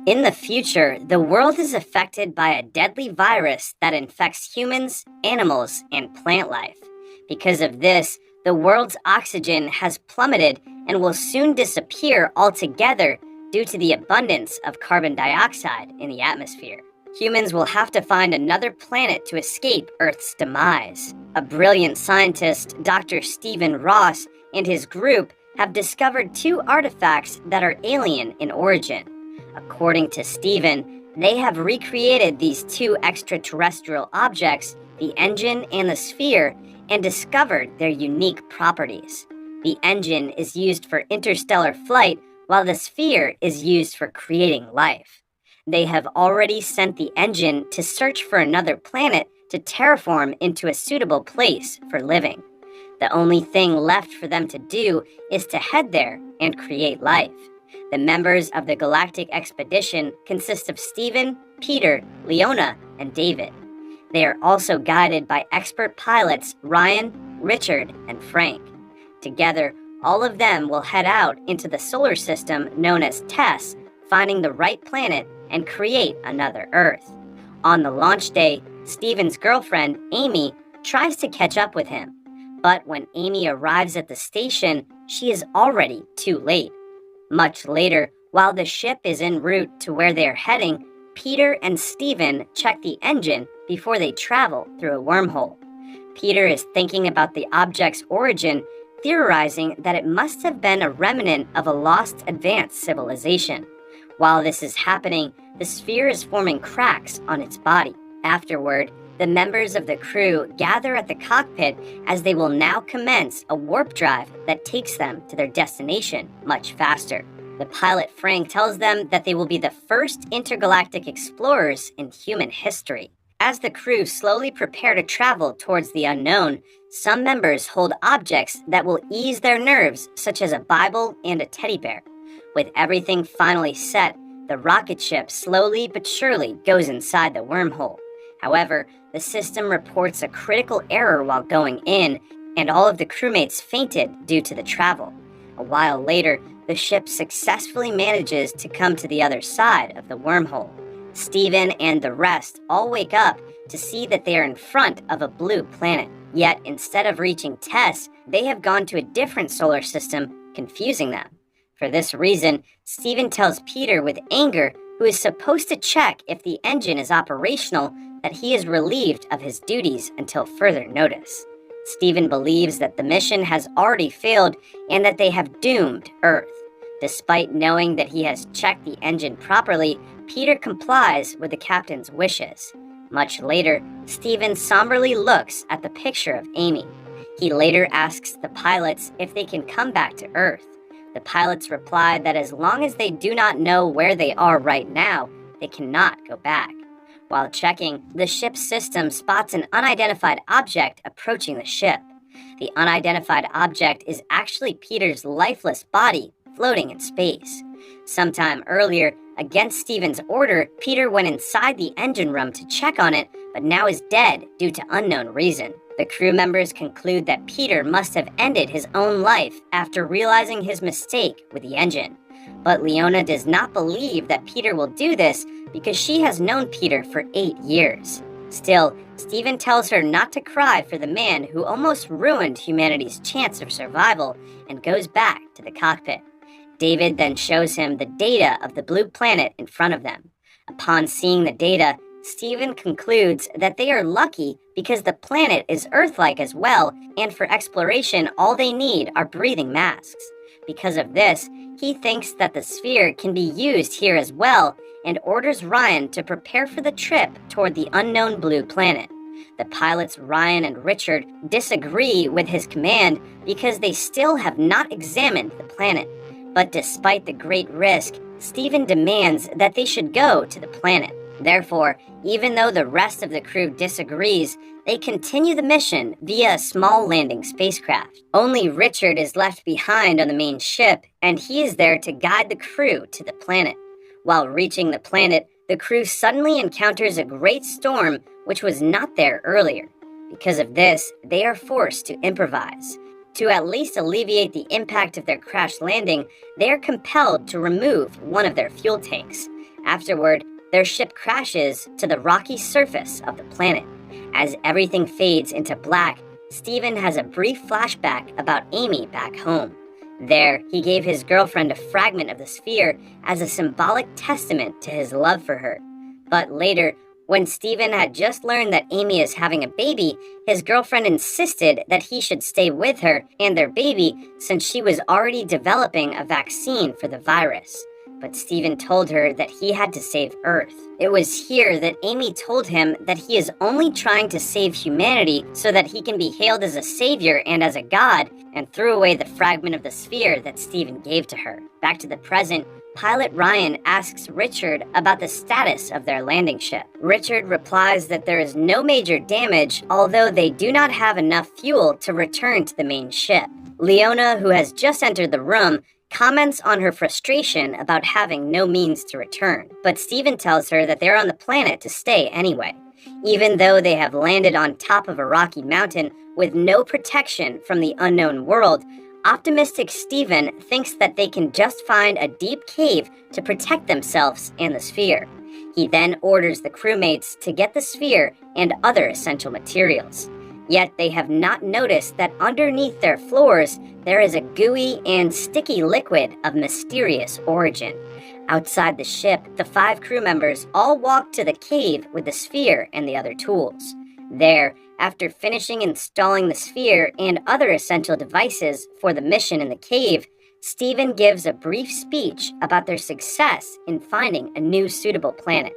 In the future, the world is affected by a deadly virus that infects humans, animals, and plant life. Because of this, the world's oxygen has plummeted and will soon disappear altogether due to the abundance of carbon dioxide in the atmosphere. Humans will have to find another planet to escape Earth's demise. A brilliant scientist, Dr. Stephen Ross, and his group have discovered two artifacts that are alien in origin. According to Stephen, they have recreated these two extraterrestrial objects, the engine and the sphere, and discovered their unique properties. The engine is used for interstellar flight, while the sphere is used for creating life. They have already sent the engine to search for another planet to terraform into a suitable place for living. The only thing left for them to do is to head there and create life. The members of the galactic expedition consist of Stephen, Peter, Leona, and David. They are also guided by expert pilots Ryan, Richard, and Frank. Together, all of them will head out into the solar system known as TESS, finding the right planet and create another Earth. On the launch day, Stephen's girlfriend, Amy, tries to catch up with him. But when Amy arrives at the station, she is already too late. Much later, while the ship is en route to where they are heading, Peter and Stephen check the engine before they travel through a wormhole. Peter is thinking about the object's origin, theorizing that it must have been a remnant of a lost advanced civilization. While this is happening, the sphere is forming cracks on its body. Afterward, the members of the crew gather at the cockpit as they will now commence a warp drive that takes them to their destination much faster. The pilot Frank tells them that they will be the first intergalactic explorers in human history. As the crew slowly prepare to travel towards the unknown, some members hold objects that will ease their nerves, such as a Bible and a teddy bear. With everything finally set, the rocket ship slowly but surely goes inside the wormhole. However, the system reports a critical error while going in, and all of the crewmates fainted due to the travel. A while later, the ship successfully manages to come to the other side of the wormhole. Stephen and the rest all wake up to see that they are in front of a blue planet. Yet, instead of reaching TESS, they have gone to a different solar system, confusing them. For this reason, Stephen tells Peter with anger, who is supposed to check if the engine is operational, that he is relieved of his duties until further notice. Stephen believes that the mission has already failed and that they have doomed Earth. Despite knowing that he has checked the engine properly, Peter complies with the captain's wishes. Much later, Stephen somberly looks at the picture of Amy. He later asks the pilots if they can come back to Earth. The pilots reply that as long as they do not know where they are right now, they cannot go back. While checking, the ship's system spots an unidentified object approaching the ship. The unidentified object is actually Peter's lifeless body floating in space. Sometime earlier, against Stephen's order, Peter went inside the engine room to check on it, but now is dead due to unknown reason. The crew members conclude that Peter must have ended his own life after realizing his mistake with the engine. But Leona does not believe that Peter will do this because she has known Peter for 8 years. Still, Stephen tells her not to cry for the man who almost ruined humanity's chance of survival and goes back to the cockpit. David then shows him the data of the blue planet in front of them. Upon seeing the data, Stephen concludes that they are lucky because the planet is Earth-like as well, and for exploration all they need are breathing masks. Because of this, he thinks that the sphere can be used here as well, and orders Ryan to prepare for the trip toward the unknown blue planet. The pilots Ryan and Richard disagree with his command because they still have not examined the planet. But despite the great risk, Stephen demands that they should go to the planet. Therefore, even though the rest of the crew disagrees, they continue the mission via a small landing spacecraft. Only Richard is left behind on the main ship, and he is there to guide the crew to the planet. While reaching the planet, the crew suddenly encounters a great storm which was not there earlier. Because of this, they are forced to improvise. To at least alleviate the impact of their crash landing, they are compelled to remove one of their fuel tanks. Afterward, their ship crashes to the rocky surface of the planet. As everything fades into black, Steven has a brief flashback about Amy back home. There, he gave his girlfriend a fragment of the sphere as a symbolic testament to his love for her. But later, when Steven had just learned that Amy is having a baby, his girlfriend insisted that he should stay with her and their baby since she was already developing a vaccine for the virus. But Steven told her that he had to save Earth. It was here that Amy told him that he is only trying to save humanity so that he can be hailed as a savior and as a god, and threw away the fragment of the sphere that Steven gave to her. Back to the present, pilot Ryan asks Richard about the status of their landing ship. Richard replies that there is no major damage, although they do not have enough fuel to return to the main ship. Leona, who has just entered the room, comments on her frustration about having no means to return, but Steven tells her that they're on the planet to stay anyway. Even though they have landed on top of a rocky mountain with no protection from the unknown world, optimistic Steven thinks that they can just find a deep cave to protect themselves and the sphere. He then orders the crewmates to get the sphere and other essential materials. Yet they have not noticed that underneath their floors, there is a gooey and sticky liquid of mysterious origin. Outside the ship, the 5 crew members all walk to the cave with the sphere and the other tools. There, after finishing installing the sphere and other essential devices for the mission in the cave, Steven gives a brief speech about their success in finding a new suitable planet.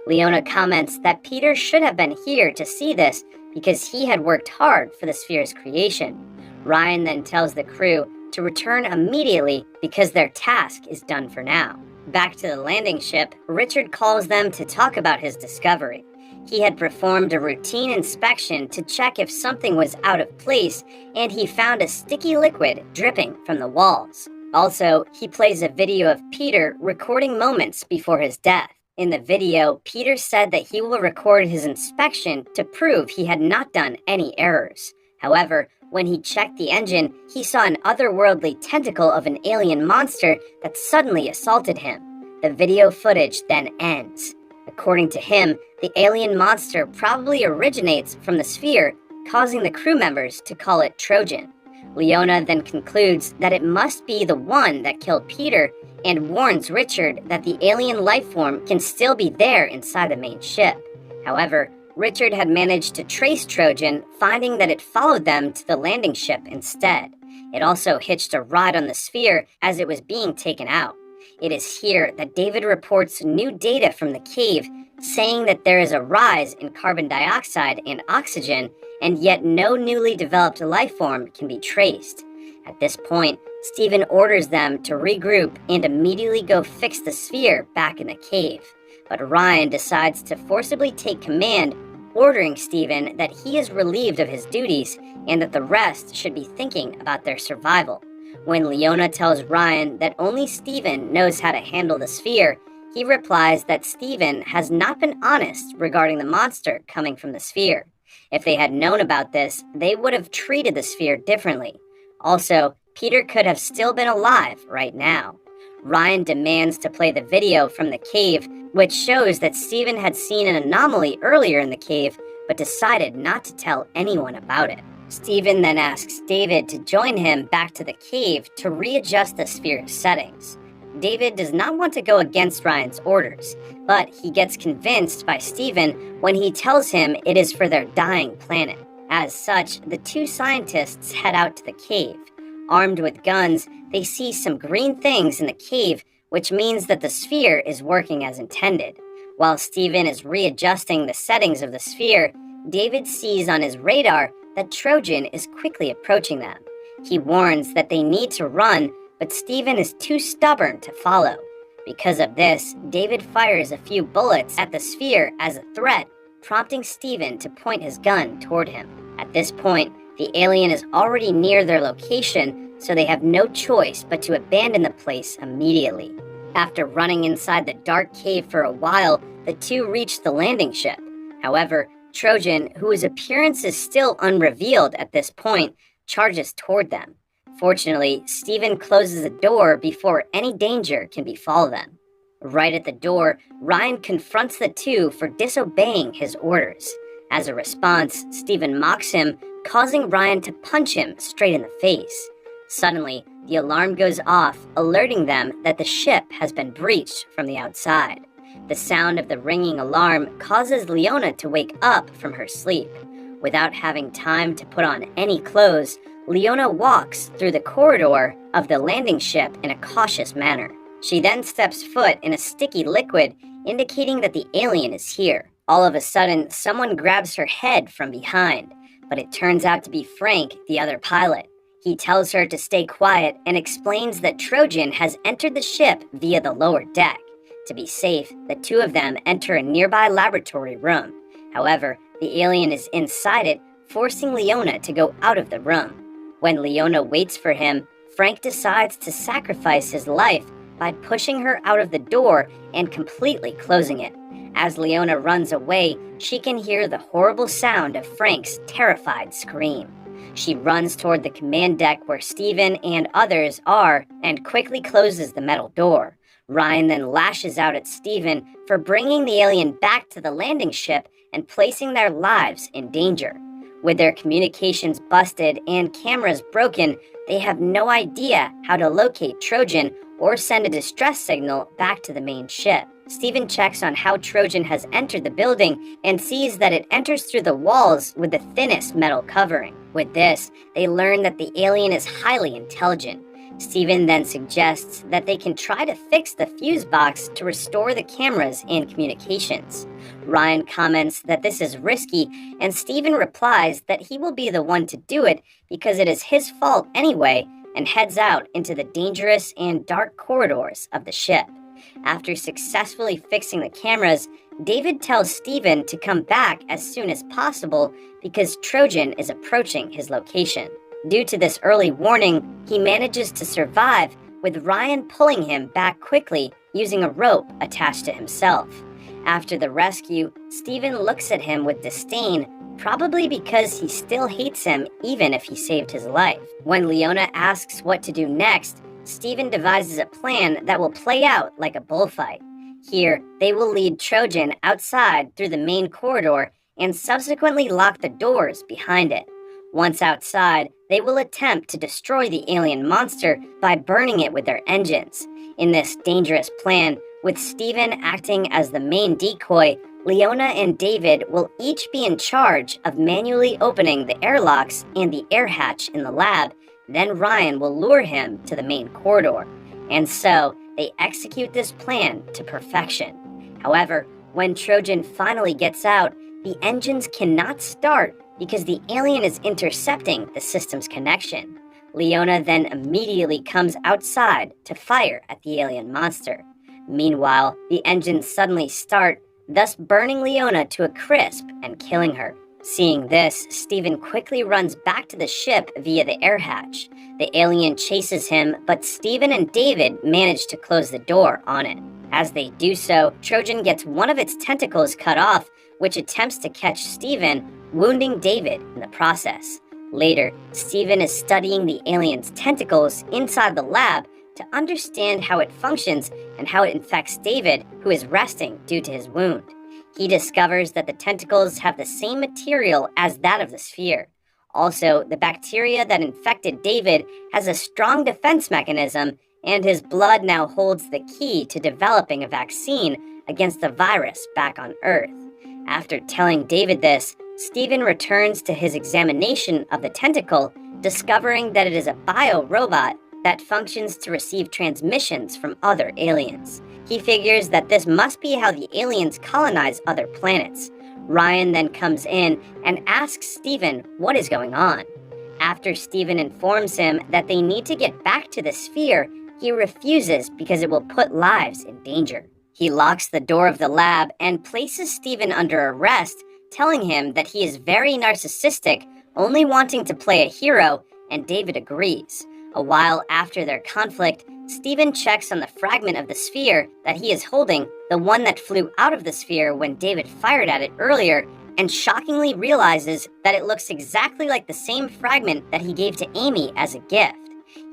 Leona comments that Peter should have been here to see this because he had worked hard for the sphere's creation. Ryan then tells the crew to return immediately because their task is done for now. Back to the landing ship, Richard calls them to talk about his discovery. He had performed a routine inspection to check if something was out of place, and he found a sticky liquid dripping from the walls. Also, he plays a video of Peter recording moments before his death. In the video, Peter said that he will record his inspection to prove he had not done any errors. However, when he checked the engine, he saw an otherworldly tentacle of an alien monster that suddenly assaulted him. The video footage then ends. According to him, the alien monster probably originates from the sphere, causing the crew members to call it Trojan. Leona then concludes that it must be the one that killed Peter and warns Richard that the alien life form can still be there inside the main ship. However, Richard had managed to trace Trojan, finding that it followed them to the landing ship instead. It also hitched a ride on the sphere as it was being taken out. It is here that David reports new data from the cave, saying that there is a rise in carbon dioxide and oxygen, and yet no newly developed life form can be traced. At this point, Steven orders them to regroup and immediately go fix the sphere back in the cave. But Ryan decides to forcibly take command, ordering Steven that he is relieved of his duties and that the rest should be thinking about their survival. When Leona tells Ryan that only Steven knows how to handle the sphere, he replies that Steven has not been honest regarding the monster coming from the sphere. If they had known about this, they would have treated the sphere differently. Also, Peter could have still been alive right now. Ryan demands to play the video from the cave, which shows that Steven had seen an anomaly earlier in the cave, but decided not to tell anyone about it. Steven then asks David to join him back to the cave to readjust the sphere's settings. David does not want to go against Ryan's orders, but he gets convinced by Steven when he tells him it is for their dying planet. As such, the 2 scientists head out to the cave. Armed with guns, they see some green things in the cave, which means that the sphere is working as intended. While Steven is readjusting the settings of the sphere, David sees on his radar that Trojan is quickly approaching them. He warns that they need to run, but Steven is too stubborn to follow. Because of this, David fires a few bullets at the sphere as a threat, prompting Steven to point his gun toward him. At this point, the alien is already near their location, so they have no choice but to abandon the place immediately. After running inside the dark cave for a while, the 2 reach the landing ship. However, Trojan, whose appearance is still unrevealed at this point, charges toward them. Fortunately, Steven closes the door before any danger can befall them. Right at the door, Ryan confronts the two for disobeying his orders. As a response, Steven mocks him, causing Ryan to punch him straight in the face. Suddenly, the alarm goes off, alerting them that the ship has been breached from the outside. The sound of the ringing alarm causes Leona to wake up from her sleep. Without having time to put on any clothes, Leona walks through the corridor of the landing ship in a cautious manner. She then steps foot in a sticky liquid, indicating that the alien is here. All of a sudden, someone grabs her head from behind, but it turns out to be Frank, the other pilot. He tells her to stay quiet and explains that Trojan has entered the ship via the lower deck. To be safe, the two of them enter a nearby laboratory room. However, the alien is inside it, forcing Leona to go out of the room. When Leona waits for him, Frank decides to sacrifice his life by pushing her out of the door and completely closing it. As Leona runs away, she can hear the horrible sound of Frank's terrified scream. She runs toward the command deck where Steven and others are and quickly closes the metal door. Ryan then lashes out at Steven for bringing the alien back to the landing ship and placing their lives in danger. With their communications busted and cameras broken, they have no idea how to locate Trojan or send a distress signal back to the main ship. Steven checks on how Trojan has entered the building and sees that it enters through the walls with the thinnest metal covering. With this, they learn that the alien is highly intelligent. Steven then suggests that they can try to fix the fuse box to restore the cameras and communications. Ryan comments that this is risky, and Steven replies that he will be the one to do it because it is his fault anyway, and heads out into the dangerous and dark corridors of the ship. After successfully fixing the cameras, David tells Steven to come back as soon as possible because Trojan is approaching his location. Due to this early warning, he manages to survive, with Ryan pulling him back quickly using a rope attached to himself. After the rescue, Steven looks at him with disdain, probably because he still hates him even if he saved his life. When Leona asks what to do next, Steven devises a plan that will play out like a bullfight. Here, they will lead Trojan outside through the main corridor and subsequently lock the doors behind it. Once outside, they will attempt to destroy the alien monster by burning it with their engines. In this dangerous plan, with Steven acting as the main decoy, Leona and David will each be in charge of manually opening the airlocks and the air hatch in the lab. Then Ryan will lure him to the main corridor. And so, they execute this plan to perfection. However, when Trojan finally gets out, the engines cannot start because the alien is intercepting the system's connection. Leona then immediately comes outside to fire at the alien monster. Meanwhile, the engines suddenly start, thus burning Leona to a crisp and killing her. Seeing this, Steven quickly runs back to the ship via the air hatch. The alien chases him, but Steven and David manage to close the door on it. As they do so, Trojan gets one of its tentacles cut off, which attempts to catch Steven, wounding David in the process. Later, Steven is studying the alien's tentacles inside the lab to understand how it functions and how it infects David, who is resting due to his wound. He discovers that the tentacles have the same material as that of the sphere. Also, the bacteria that infected David has a strong defense mechanism, and his blood now holds the key to developing a vaccine against the virus back on Earth. After telling David this, Steven returns to his examination of the tentacle, discovering that it is a bio-robot that functions to receive transmissions from other aliens. He figures that this must be how the aliens colonize other planets. Ryan then comes in and asks Steven what is going on. After Steven informs him that they need to get back to the sphere, he refuses because it will put lives in danger. He locks the door of the lab and places Steven under arrest, telling him that he is very narcissistic, only wanting to play a hero, and David agrees. A while after their conflict, Steven checks on the fragment of the sphere that he is holding, the one that flew out of the sphere when David fired at it earlier, and shockingly realizes that it looks exactly like the same fragment that he gave to Amy as a gift.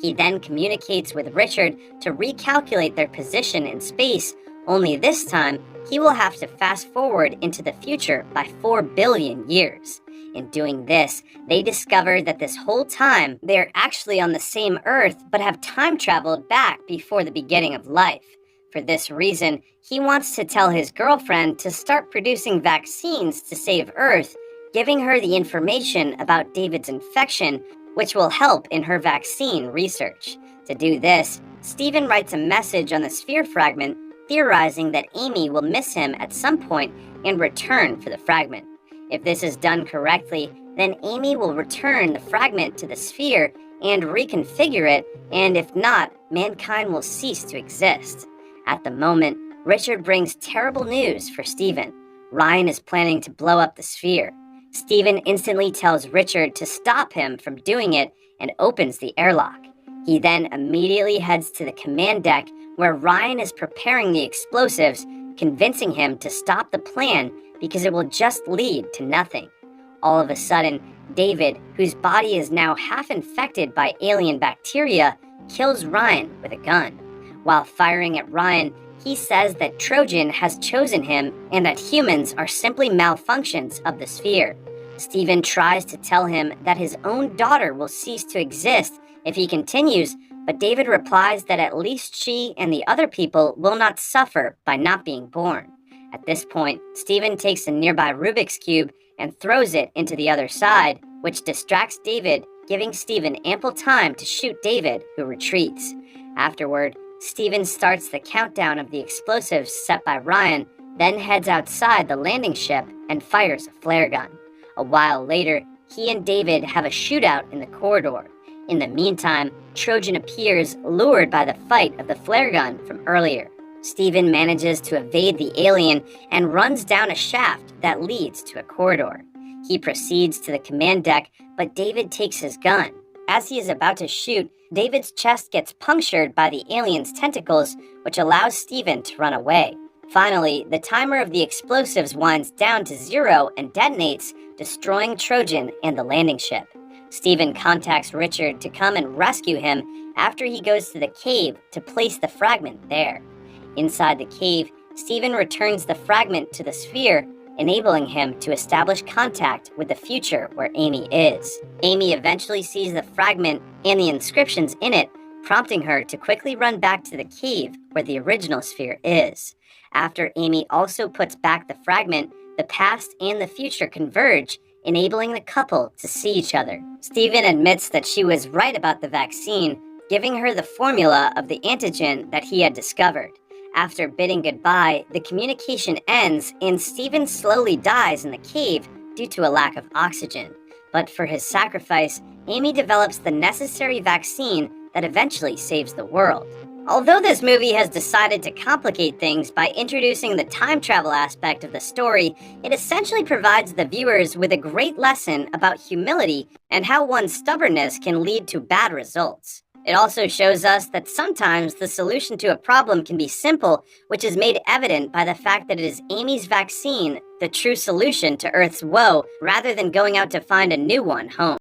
He then communicates with Richard to recalculate their position in space, only this time he will have to fast forward into the future by 4 billion years. In doing this, they discover that this whole time they're actually on the same Earth but have time traveled back before the beginning of life. For this reason, he wants to tell his girlfriend to start producing vaccines to save Earth, giving her the information about David's infection, which will help in her vaccine research. To do this, Steven writes a message on the sphere fragment, theorizing that Amy will miss him at some point and return for the fragment. If this is done correctly, then Amy will return the fragment to the sphere and reconfigure it, and if not, mankind will cease to exist. At the moment, Richard brings terrible news for Steven. Ryan is planning to blow up the sphere. Steven instantly tells Richard to stop him from doing it and opens the airlock. He then immediately heads to the command deck where Ryan is preparing the explosives, convincing him to stop the plan because it will just lead to nothing. All of a sudden, David, whose body is now half infected by alien bacteria, kills Ryan with a gun. While firing at Ryan, he says that Trojan has chosen him and that humans are simply malfunctions of the sphere. Steven tries to tell him that his own daughter will cease to exist if he continues, but David replies that at least she and the other people will not suffer by not being born. At this point, Steven takes a nearby Rubik's Cube and throws it into the other side, which distracts David, giving Steven ample time to shoot David, who retreats. Afterward, Steven starts the countdown of the explosives set by Ryan, then heads outside the landing ship and fires a flare gun. A while later, he and David have a shootout in the corridor. In the meantime, Trojan appears, lured by the fight of the flare gun from earlier. Steven manages to evade the alien and runs down a shaft that leads to a corridor. He proceeds to the command deck, but David takes his gun. As he is about to shoot, David's chest gets punctured by the alien's tentacles, which allows Steven to run away. Finally, the timer of the explosives winds down to 0 and detonates, destroying Trojan and the landing ship. Steven contacts Richard to come and rescue him after he goes to the cave to place the fragment there. Inside the cave, Steven returns the fragment to the sphere, enabling him to establish contact with the future where Amy is. Amy eventually sees the fragment and the inscriptions in it, prompting her to quickly run back to the cave where the original sphere is. After Amy also puts back the fragment, the past and the future converge, enabling the couple to see each other. Steven admits that she was right about the vaccine, giving her the formula of the antigen that he had discovered. After bidding goodbye, the communication ends and Steven slowly dies in the cave due to a lack of oxygen. But for his sacrifice, Amy develops the necessary vaccine that eventually saves the world. Although this movie has decided to complicate things by introducing the time travel aspect of the story, it essentially provides the viewers with a great lesson about humility and how one's stubbornness can lead to bad results. It also shows us that sometimes the solution to a problem can be simple, which is made evident by the fact that it is Amy's vaccine, the true solution to Earth's woe, rather than going out to find a new one home.